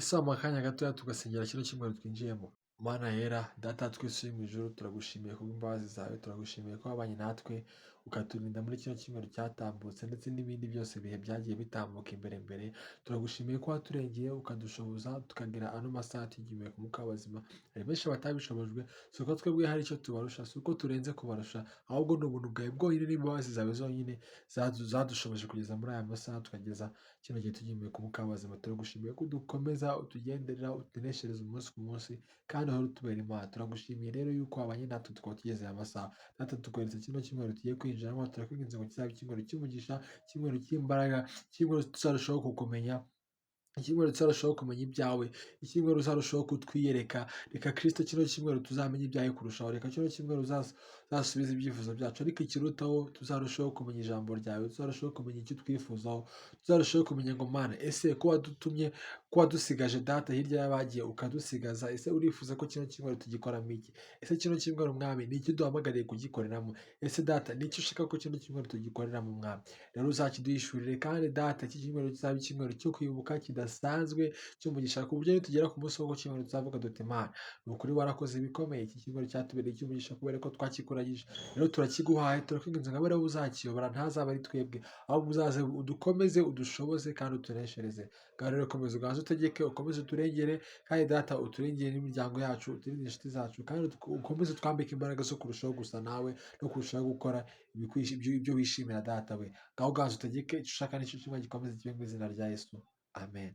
Ese wamuha akanya gatoya tugasengera kino cyumweru twinjiyemo? Mana yera, Data wa twese uri mu ijuru, turagushimiye kubw'imbabazi zawe, turagushimiye ko wabanye natwe, ukaturinda muri kino cyumweru cyatambutse ndetse n'ibindi byose bihe byagiye bitambuka imbere. Turagushimiye ko waturengeye, ukadushoboza, tukagira ano masaha tugihumeka umwuka w'abazima. Hari benshi batabishobojwe, si uko twebwe hari icyo tubarusha, si uko turenze kubarusha, ahubwo ni ubuntu bwawe bwonyine n'imbabazi zawe zonyine zadushoboje kugeza muri aya masaha, tukageza kino gihe tugihumeka umwuka w'abazima. Turagushimiye ko udukomeza, utugenderera, utuneshereza umunsi ku munsi, kandi uhora utubera Imana. Turagushimiye rero yuko wabanye natwe tukaba tugeze aya masaha. Data, tukweretse kino cyumweru tugiye kwinjiramo, turakwinginze ngo kizabe icyumweru cy'umugisha, icyumweru cy'imbaraga, icyumweru tuzarushaho kukumenya, icyumweru tuzarushaho kumenya ibyawe, icyumweru uzarushaho kutwiyereka. Reka Kristo kino cyumweru tuzamenye ibyawe kurushaho, reka kino cyumweru uzasubiza ibyifuzo byacu, ariko ikirutaho tuzarushaho kumenya ijambo ryawe, tuzarushaho kumenya icyo twifuzaho, tuzarushaho kumenya ngo Mana, ese ko wadutumye, ko wadusigaje Data hirya y'abagiye ukadusigaza, ese urifuza ko kino cyumweru tugikoramo iki? Ese kino cyumweru Mwami ni iki duhamagariye kugikoreramo? Ese Data ni iki ushaka ko kino cyumweru tugikoreramo Mwami? Rero uzakiduhishurire, kandi Data iki cyumweru kizaba icyumweru cyo kwibuka kidasanzwe cy'umugisha, ku buryo nitugera ku munsi wo cyumweru tuzavuga duti Mana, ni ukuri warakoze ibikomeye, iki cyumweru cyatubereye icy'umugisha kubera ko twakikuragije. Rero turakiguhaye, turakwinginze ngo abe ariwe uzakiyobora, ntazaba ari twebwe, ahubwo uzaze udukomeze, udushoboze kandi utuneshereze. Ngaho rero komeza uganze utegeke, ukomeze uturengere, kandi Data uturengere n'imiryango yacu, uturinde inshuti zacu, kandi ukomeze twambike imbaraga zo kurushaho gusa nawe no kurushaho gukora ibyo wishimira Data we. Ngaho uganze utegeke, icyo ushaka n'icyo kimwe gikomeze kibe mu izina rya Yesu. Amen.